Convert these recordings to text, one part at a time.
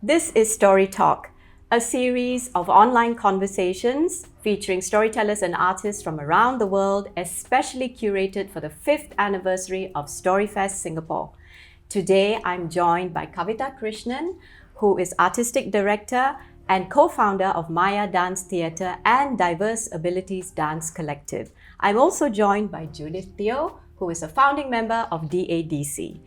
This is Story Talk, a series of online conversations featuring storytellers and artists from around the world, especially curated for the 5th anniversary of StoryFest Singapore. Today, I'm joined by Kavitha Krishnan, who is Artistic Director and co-founder of Maya Dance Theatre and Diverse Abilities Dance Collective. I'm also joined by Judith Teo, who is a founding member of DADC.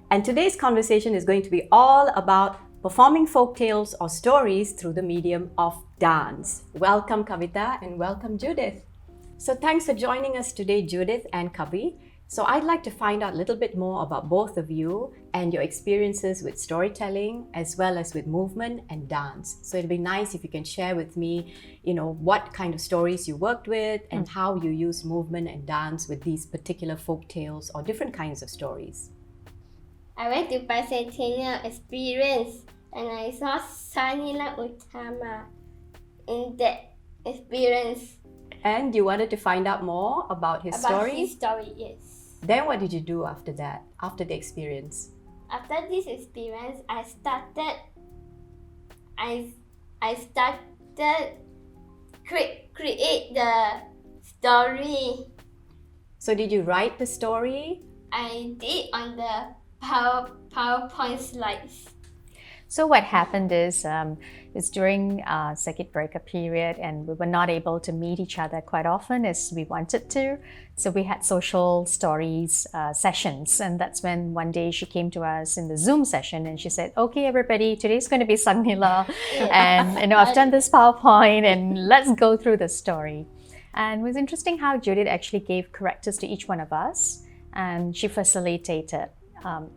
And today's conversation is going to be all about performing folk tales or stories through the medium of dance. Welcome, Kavitha, and welcome, Judith. So thanks for joining us today, Judith and Kavi. So I'd like to find out a little bit more about both of you and your experiences with storytelling as well as with movement and dance. So it'd be nice if you can share with me, what kind of stories you worked with and how you use movement and dance with these particular folk tales or different kinds of stories. I went to Pasadena experience and I saw Sanila Utama in that experience. And you wanted to find out more about his story? His story, yes. Then what did you do after that, after the experience? After this experience, I started create the story. So did you write the story? I did on the PowerPoint slides. So what happened is during circuit breaker period, and we were not able to meet each other quite often as we wanted to. So we had social stories sessions, and that's when one day she came to us in the Zoom session and she said, "Okay, everybody, today's going to be Sanila, and I've done this PowerPoint, and let's go through the story." And it was interesting how Judith actually gave characters to each one of us, and she facilitated.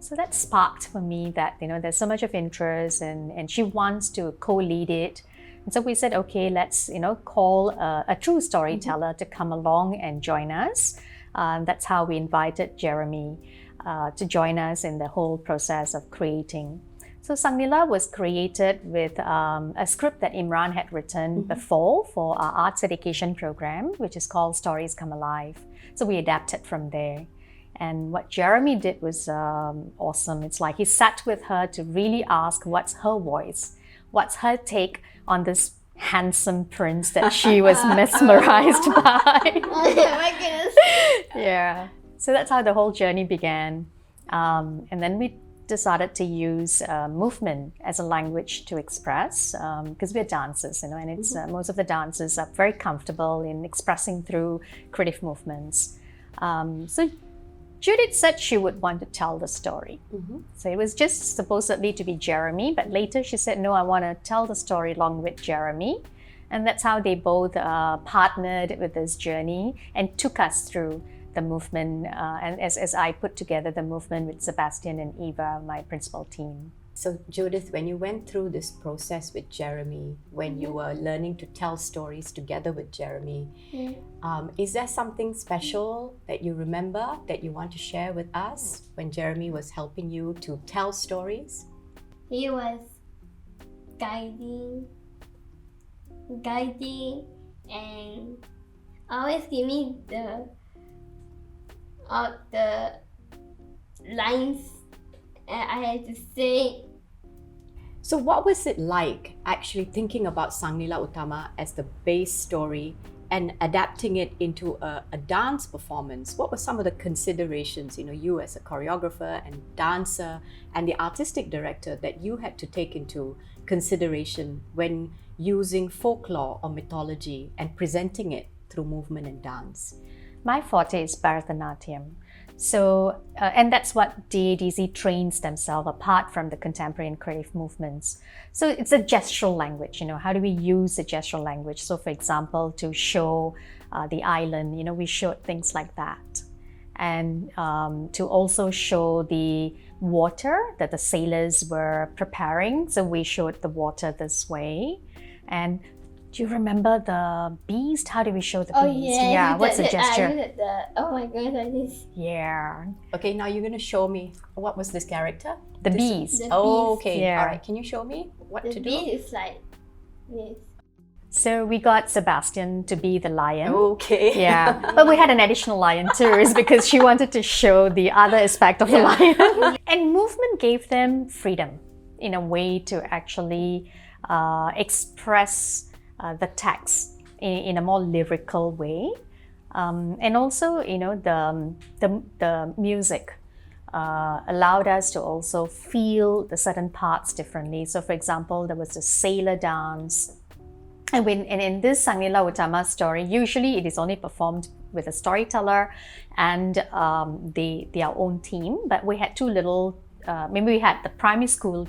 So that sparked for me that there's so much of interest and she wants to co-lead it. And so we said, okay, let's call a true storyteller to come along and join us. That's how we invited Jeremy to join us in the whole process of creating. So Sangnila was created with a script that Imran had written before for our arts education program, which is called Stories Come Alive. So we adapted from there. And what Jeremy did was awesome. It's like he sat with her to really ask what's her voice, what's her take on this handsome prince that she was mesmerized by. Oh my goodness. Yeah. So that's how the whole journey began. And then we decided to use movement as a language to express, because we're dancers, and it's most of the dancers are very comfortable in expressing through creative movements. So Judith said she would want to tell the story. So it was just supposedly to be Jeremy, but later she said, no, I want to tell the story along with Jeremy. And that's how they both partnered with this journey and took us through the movement. And as I put together the movement with Sebastian and Eva, my principal team. So Judith, when you went through this process with Jeremy, when you were learning to tell stories together with Jeremy, is there something special that you remember that you want to share with us when Jeremy was helping you to tell stories? He was guiding and always give me the lines I had to say. So what was it like actually thinking about Sangnila Utama as the base story and adapting it into a dance performance? What were some of the considerations, you as a choreographer and dancer and the artistic director, that you had to take into consideration when using folklore or mythology and presenting it through movement and dance? My forte is Bharatanatyam. So, and that's what DADC trains themselves apart from the contemporary and creative movements. So it's a gestural language, how do we use the gestural language? So for example, to show the island, we showed things like that. And to also show the water that the sailors were preparing. So we showed the water this way. And do you remember the beast? How do we show the beast? Oh yeah, what's the gesture? Oh my goodness. Yeah. Okay, now you're going to show me, what was this character? The beast. The Oh, beast. okay. Yeah. All right, can you show me what The to do? beast is like this. So we got Sebastian to be the lion. Okay. Yeah, but we had an additional lion too, is because she wanted to show the other aspect of the lion. And movement gave them freedom. in a way to actually express the text in a more lyrical way. And also, the music allowed us to also feel the certain parts differently. So, for example, there was the sailor dance. And in this Sangnila Utama story, usually it is only performed with a storyteller and their own team. But we had two little, maybe we had the primary school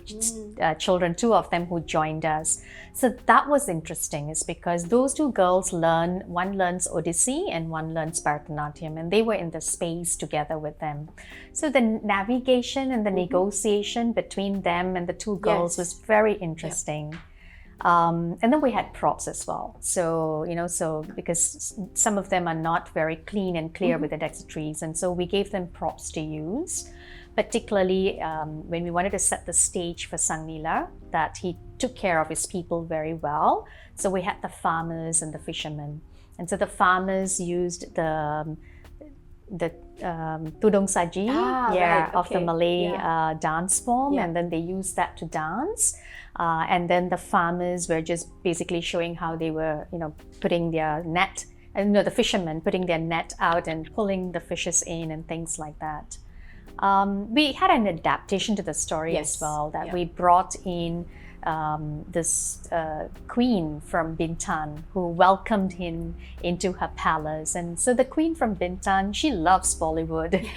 children, two of them who joined us. So that was interesting, is because those two girls one learns Odyssey and one learns Bharatanatyam, and they were in the space together with them. So the navigation and the negotiation between them and the two girls was very interesting. And then we had props as well. So, because some of them are not very clean and clear with the dextries, and so we gave them props to use. Particularly when we wanted to set the stage for Sangnila, that he took care of his people very well. So we had the farmers and the fishermen. And so the farmers used the tudung saji of the Malay dance form, and then they used that to dance. And then the farmers were just basically showing how they were, putting their net, and the fishermen putting their net out and pulling the fishes in and things like that. We had an adaptation to the story as well, that we brought in this queen from Bintan who welcomed him into her palace. And so the queen from Bintan, she loves Bollywood.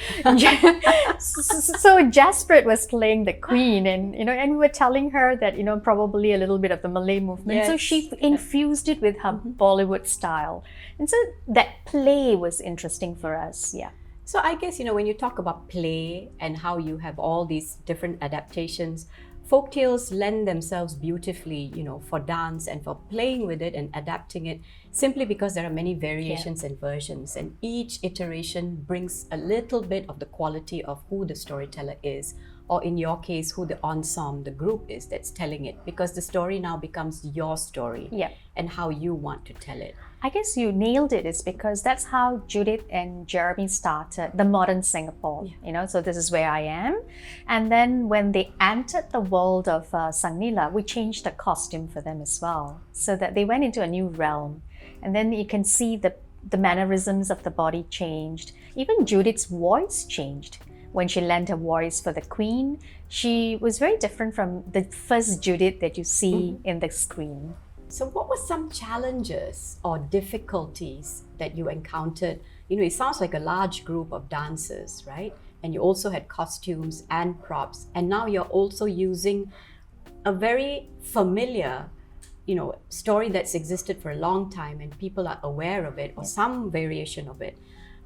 So Jasprit was playing the queen, and and we were telling her that probably a little bit of the Malay movement. So she infused it with her Bollywood style. And so that play was interesting for us. So I guess, when you talk about play and how you have all these different adaptations, folktales lend themselves beautifully, for dance and for playing with it and adapting it, simply because there are many variations and versions, and each iteration brings a little bit of the quality of who the storyteller is, or in your case, who the ensemble, the group is that's telling it, because the story now becomes your story and how you want to tell it. I guess you nailed it. It's because that's how Judith and Jeremy started the modern Singapore. So this is where I am. And then when they entered the world of Sangnila, we changed the costume for them as well, so that they went into a new realm. And then you can see the mannerisms of the body changed. Even Judith's voice changed. When she lent her voice for the queen, she was very different from the first Judith that you see in the screen. So what were some challenges or difficulties that you encountered? It sounds like a large group of dancers, right? And you also had costumes and props. And now you're also using a very familiar, story that's existed for a long time and people are aware of it, or some variation of it.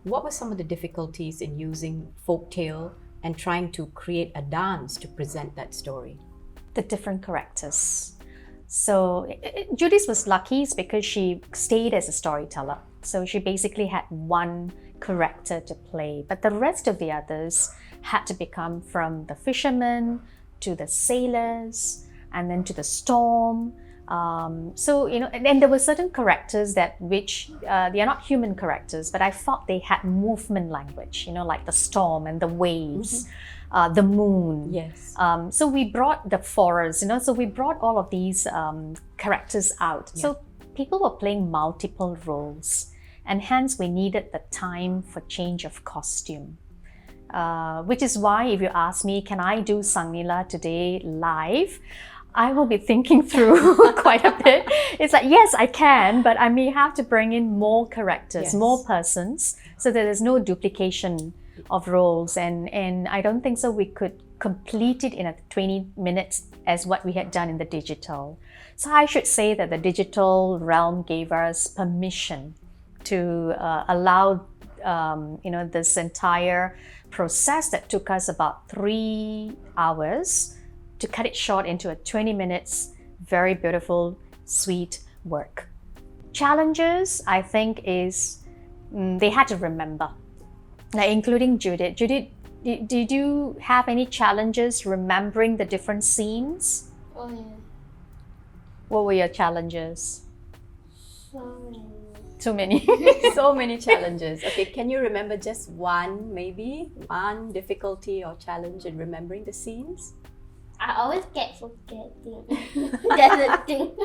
What were some of the difficulties in using folktale and trying to create a dance to present that story? The different characters. So Judith was lucky because she stayed as a storyteller. So she basically had one character to play, but the rest of the others had to become from the fishermen to the sailors and then to the storm. And there were certain characters which they are not human characters, but I thought they had movement language, like the storm and the waves. The moon. So we brought the forest, so we brought all of these characters out. So people were playing multiple roles, and hence we needed the time for change of costume. Which is why, if you ask me, can I do Sangnila today live? I will be thinking through quite a bit. It's like, yes, I can, but I may have to bring in more characters, more persons, so that there's no duplication of roles, and I don't think so we could complete it in a 20 minutes as what we had done in the digital. So I should say that the digital realm gave us permission to allow this entire process that took us about 3 hours to cut it short into a 20 minutes, very beautiful, sweet work. Challenges, I think, is they had to remember. Including Judith. Judith, did you have any challenges remembering the different scenes? Oh yeah. What were your challenges? So many. So many challenges. Okay, can you remember just one difficulty or challenge in remembering the scenes? I always get forgetting. That's the thing.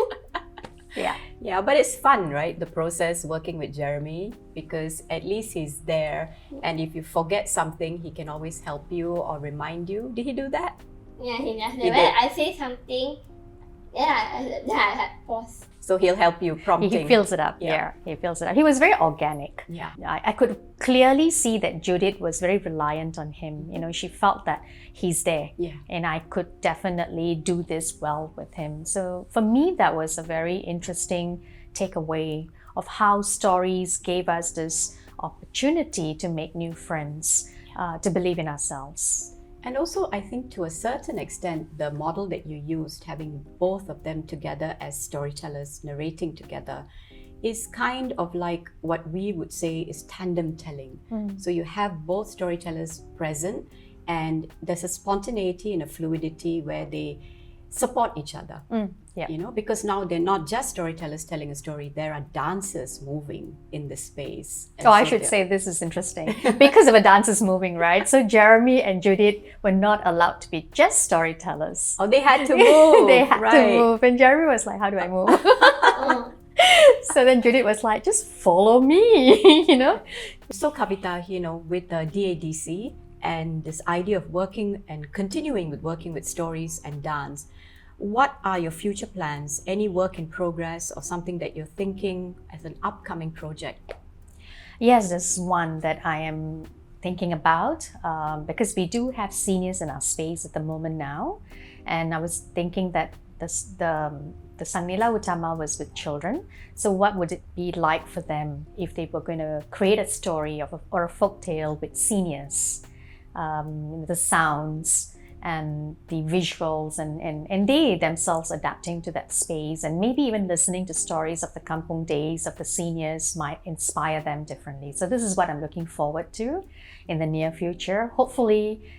Yeah. Yeah, but it's fun, right? The process working with Jeremy, because at least he's there, and if you forget something, he can always help you or remind you. Did he do that? Yeah, he does. He When did. I say something, I had pause. So he'll help you prompting. He fills it up. Yeah. Yeah, he fills it up. He was very organic. Yeah. I could clearly see that Judith was very reliant on him. You know, she felt that he's there. Yeah. And I could definitely do this well with him. So for me, that was a very interesting takeaway of how stories gave us this opportunity to make new friends, to believe in ourselves. And also, I think to a certain extent, the model that you used, having both of them together as storytellers narrating together, is kind of like what we would say is tandem telling. So you have both storytellers present, and there's a spontaneity and a fluidity where they support each other. Yeah. You know, because now they're not just storytellers telling a story, there are dancers moving in the space. And Oh, I so should they're- say this is interesting because of a dancers moving, right? So Jeremy and Judith were not allowed to be just storytellers. Oh, they had to move. They had to right. move. And Jeremy was like, how do I move? Oh, So then Judith was like, just follow me, you know? So Kavitha, you know, with the DADC and this idea of working and continuing with working with stories and dance, what are your future plans? Any work in progress or something that you're thinking as an upcoming project? Yes, there's one that I am thinking about because we do have seniors in our space at the moment now. And I was thinking that the Sangnila Utama was with children. So what would it be like for them if they were going to create a story or a folk tale with seniors? The sounds and the visuals and they themselves adapting to that space, and maybe even listening to stories of the kampung days of the seniors might inspire them differently. So this is what I'm looking forward to in the near future, hopefully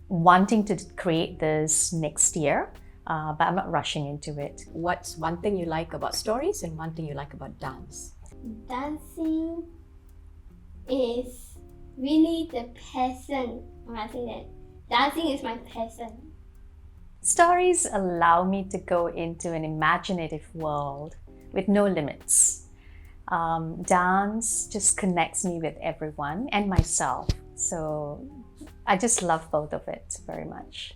wanting to create this next year, but I'm not rushing into it. What's one thing you like about stories and one thing you like about dance? dancing is really the passion. I say that dancing is my passion. Stories allow me to go into an imaginative world with no limits. Dance just connects me with everyone and myself. So I just love both of it very much.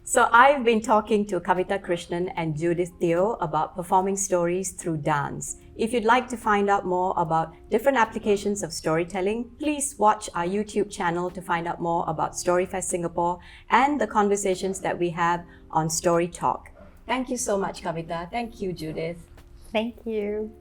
So I've been talking to Kavitha Krishnan and Judith Teo about performing stories through dance. If you'd like to find out more about different applications of storytelling, please watch our YouTube channel to find out more about StoryFest Singapore and the conversations that we have on Story Talk. Thank you so much, Kavitha. Thank you, Judith. Thank you.